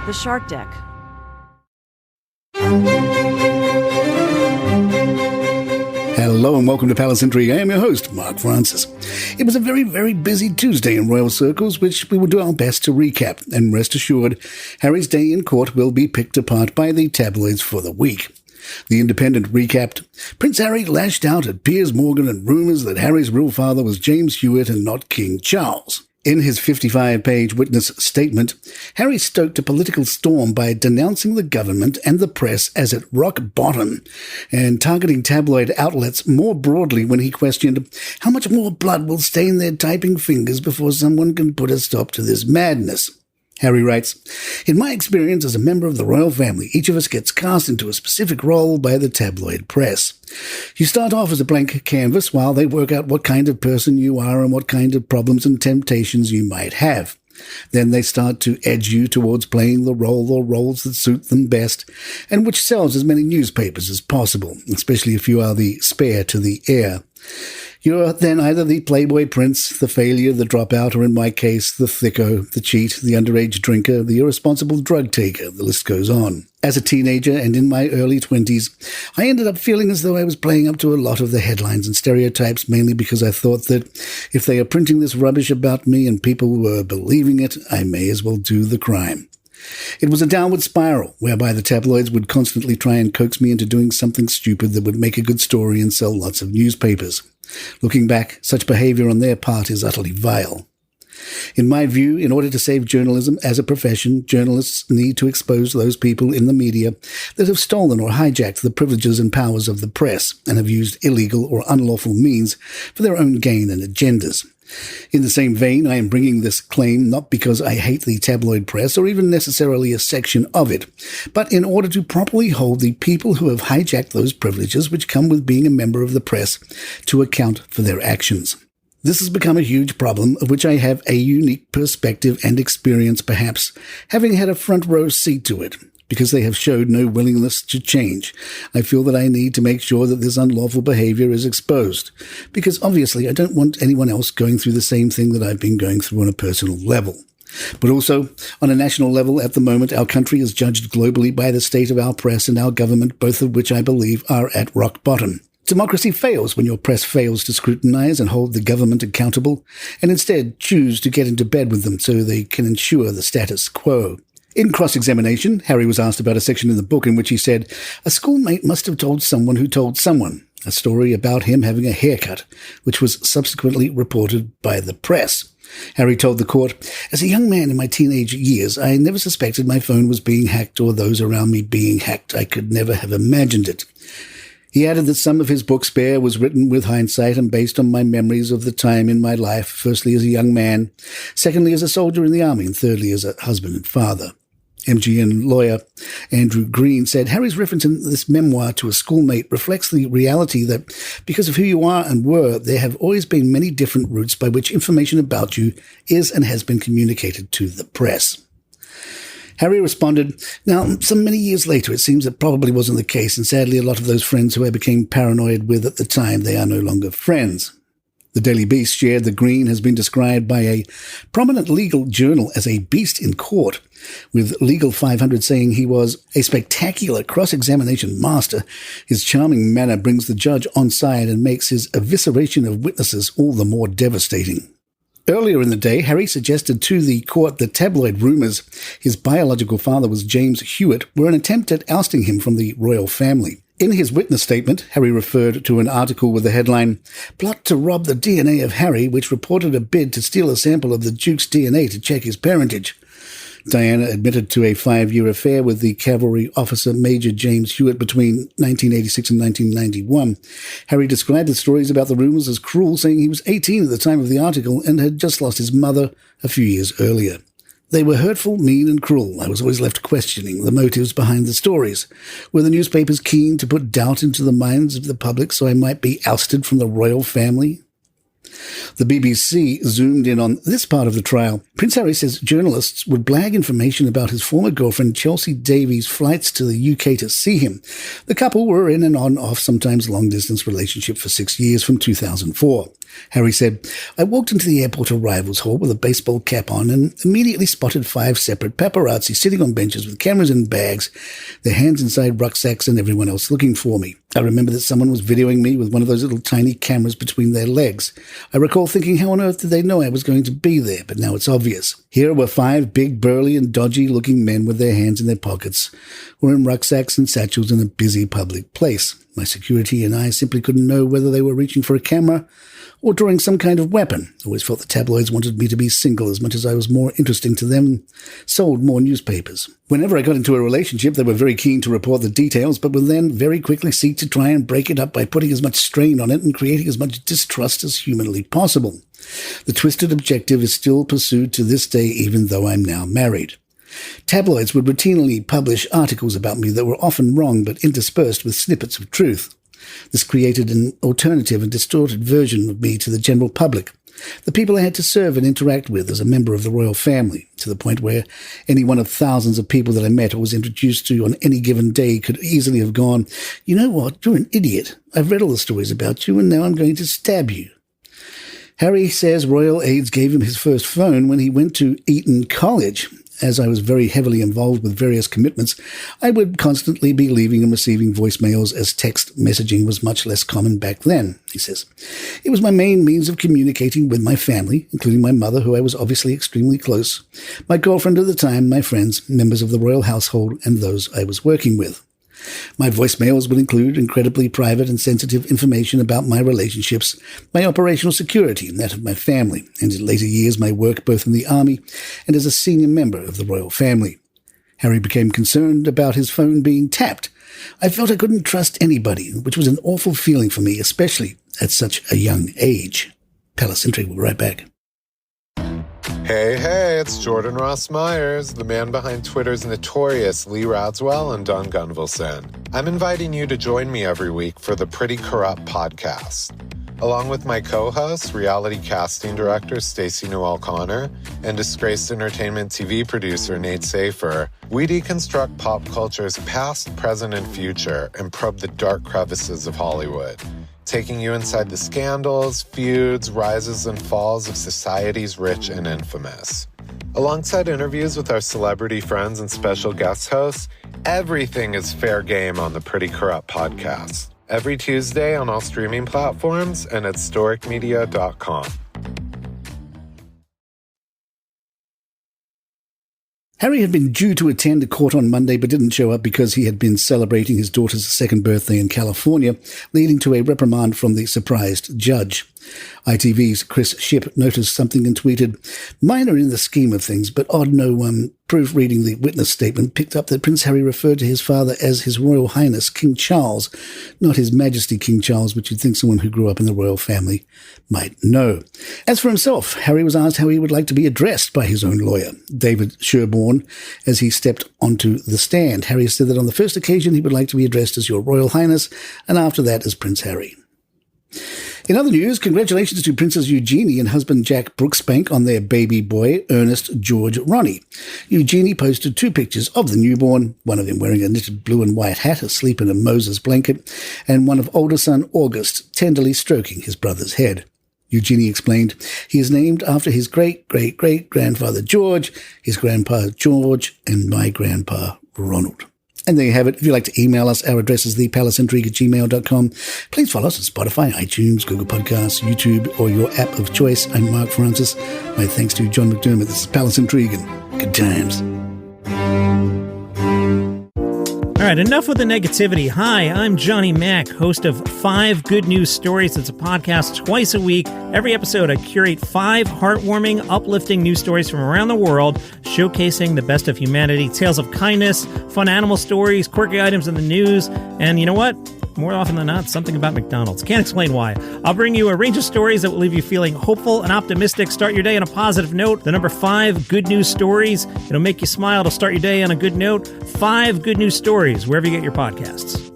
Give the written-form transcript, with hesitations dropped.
The Shark Deck. Hello and welcome to Palace Intrigue. I am your host, Mark Francis. It was a very, very busy Tuesday in royal circles, which we will do our best to recap. And rest assured, Harry's day in court will be picked apart by the tabloids for the week. The Independent recapped, Prince Harry lashed out at Piers Morgan and rumours that Harry's real father was James Hewitt and not King Charles. In his 55-page witness statement, Harry stoked a political storm by denouncing the government and the press as at rock bottom and targeting tabloid outlets more broadly when he questioned how much more blood will stain their typing fingers before someone can put a stop to this madness. Harry writes, in my experience as a member of the royal family, each of us gets cast into a specific role by the tabloid press. You start off as a blank canvas while they work out what kind of person you are and what kind of problems and temptations you might have. Then they start to edge you towards playing the role or roles that suit them best, and which sells as many newspapers as possible, especially if you are the spare to the heir. You're then either the playboy prince, the failure, the dropout, or in my case, the thicko, the cheat, the underage drinker, the irresponsible drug taker, the list goes on. As a teenager and in my early 20s, I ended up feeling as though I was playing up to a lot of the headlines and stereotypes, mainly because I thought that if they are printing this rubbish about me and people were believing it, I may as well do the crime. It was a downward spiral, whereby the tabloids would constantly try and coax me into doing something stupid that would make a good story and sell lots of newspapers. Looking back, such behavior on their part is utterly vile. In my view, in order to save journalism as a profession, journalists need to expose those people in the media that have stolen or hijacked the privileges and powers of the press and have used illegal or unlawful means for their own gain and agendas. In the same vein, I am bringing this claim not because I hate the tabloid press or even necessarily a section of it, but in order to properly hold the people who have hijacked those privileges which come with being a member of the press to account for their actions. This has become a huge problem of which I have a unique perspective and experience, perhaps having had a front row seat to it. Because they have showed no willingness to change, I feel that I need to make sure that this unlawful behavior is exposed. Because obviously I don't want anyone else going through the same thing that I've been going through on a personal level. But also, on a national level, at the moment, our country is judged globally by the state of our press and our government, both of which I believe are at rock bottom. Democracy fails when your press fails to scrutinize and hold the government accountable, and instead choose to get into bed with them so they can ensure the status quo. In cross-examination, Harry was asked about a section in the book in which he said, a schoolmate must have told someone who told someone, a story about him having a haircut, which was subsequently reported by the press. Harry told the court, as a young man in my teenage years, I never suspected my phone was being hacked or those around me being hacked. I could never have imagined it. He added that some of his book, Spare, was written with hindsight and based on my memories of the time in my life, firstly as a young man, secondly as a soldier in the army, and thirdly as a husband and father. MGN lawyer Andrew Green said, Harry's reference in this memoir to a schoolmate reflects the reality that because of who you are and were, there have always been many different routes by which information about you is and has been communicated to the press. Harry responded, now, some many years later, it seems that probably wasn't the case, and sadly a lot of those friends who I became paranoid with at the time, they are no longer friends. The Daily Beast shared that Green has been described by a prominent legal journal as a beast in court, with Legal 500 saying he was a spectacular cross-examination master. His charming manner brings the judge on side and makes his evisceration of witnesses all the more devastating. Earlier in the day, Harry suggested to the court that tabloid rumours his biological father was James Hewitt were an attempt at ousting him from the royal family. In his witness statement, Harry referred to an article with the headline, Plot to rob the DNA of Harry, which reported a bid to steal a sample of the Duke's DNA to check his parentage. Diana admitted to a 5-year affair with the cavalry officer Major James Hewitt between 1986 and 1991. Harry described the stories about the rumours as cruel, saying he was 18 at the time of the article and had just lost his mother a few years earlier. They were hurtful, mean and cruel. I was always left questioning the motives behind the stories. Were the newspapers keen to put doubt into the minds of the public so I might be ousted from the royal family? The BBC zoomed in on this part of the trial. Prince Harry says journalists would blag information about his former girlfriend Chelsea Davies' flights to the UK to see him. The couple were in an on-off, sometimes long-distance relationship for 6 years from 2004. Harry said, I walked into the airport arrivals hall with a baseball cap on and immediately spotted 5 separate paparazzi sitting on benches with cameras and bags, their hands inside rucksacks and everyone else looking for me. I remember that someone was videoing me with one of those little tiny cameras between their legs. I recall thinking, how on earth did they know I was going to be there? But now it's obvious. Here were 5 big, burly and dodgy-looking men with their hands in their pockets, or in rucksacks and satchels in a busy public place. My security and I simply couldn't know whether they were reaching for a camera or drawing some kind of weapon. I always felt the tabloids wanted me to be single as much as I was more interesting to them, sold more newspapers. Whenever I got into a relationship, they were very keen to report the details, but would then very quickly seek to try and break it up by putting as much strain on it and creating as much distrust as humanly possible. The twisted objective is still pursued to this day, even though I'm now married. Tabloids would routinely publish articles about me that were often wrong but interspersed with snippets of truth. This created an alternative and distorted version of me to the general public, the people I had to serve and interact with as a member of the royal family, to the point where any one of thousands of people that I met or was introduced to on any given day could easily have gone, you know what, you're an idiot. I've read all the stories about you and now I'm going to stab you. Harry says royal aides gave him his first phone when he went to Eton College. As I was very heavily involved with various commitments, I would constantly be leaving and receiving voicemails as text messaging was much less common back then, he says. It was my main means of communicating with my family, including my mother, who I was obviously extremely close, my girlfriend at the time, my friends, members of the royal household, and those I was working with. My voicemails would include incredibly private and sensitive information about my relationships, my operational security and that of my family, and in later years my work both in the army and as a senior member of the royal family. Harry became concerned about his phone being tapped. I felt I couldn't trust anybody, which was an awful feeling for me, especially at such a young age. Palace Intrigue will be right back. Hey, it's Jordan Ross Myers, the man behind Twitter's notorious Lee Radswell and Don Gunvalson. I'm inviting you to join me every week for the Pretty Corrupt podcast. Along with my co-host, reality casting director Stacey Noel Connor, and disgraced entertainment TV producer Nate Safer, we deconstruct pop culture's past, present, and future and probe the dark crevices of Hollywood, taking you inside the scandals, feuds, rises, and falls of society's rich and infamous. Alongside interviews with our celebrity friends and special guest hosts, everything is fair game on the Pretty Corrupt podcast. Every Tuesday on all streaming platforms and at storicmedia.com. Harry had been due to attend a court on Monday but didn't show up because he had been celebrating his daughter's second birthday in California, leading to a reprimand from the surprised judge. ITV's Chris Shipp noticed something and tweeted, minor in the scheme of things, but odd no one. Proofreading the witness statement picked up that Prince Harry referred to his father as His Royal Highness King Charles, not His Majesty King Charles, which you'd think someone who grew up in the royal family might know. As for himself, Harry was asked how he would like to be addressed by his own lawyer, David Sherborne, as he stepped onto the stand. Harry said that on the first occasion he would like to be addressed as Your Royal Highness, and after that as Prince Harry. In other news, congratulations to Princess Eugenie and husband Jack Brooksbank on their baby boy, Ernest George Ronnie. Eugenie posted 2 pictures of the newborn, one of him wearing a knitted blue and white hat, asleep in a Moses blanket, and one of older son August tenderly stroking his brother's head. Eugenie explained, he is named after his great-great-great-grandfather George, his grandpa George, and my grandpa Ronald. And there you have it. If you'd like to email us, our address is thepalaceintrigue@gmail.com. Please follow us on Spotify, iTunes, Google Podcasts, YouTube, or your app of choice. I'm Mark Francis. My thanks to John McDermott. This is Palace Intrigue, and good times. All right, enough with the negativity. Hi, I'm Johnny Mack, host of 5 Good News Stories. It's a podcast twice a week. Every episode, I curate 5 heartwarming, uplifting news stories from around the world, showcasing the best of humanity, tales of kindness, fun animal stories, quirky items in the news, and you know what? More often than not, something about McDonald's. Can't explain why. I'll bring you a range of stories that will leave you feeling hopeful and optimistic. Start your day on a positive note. The number 5 Good News Stories. It'll make you smile. It'll start your day on a good note. 5 Good News Stories, wherever you get your podcasts.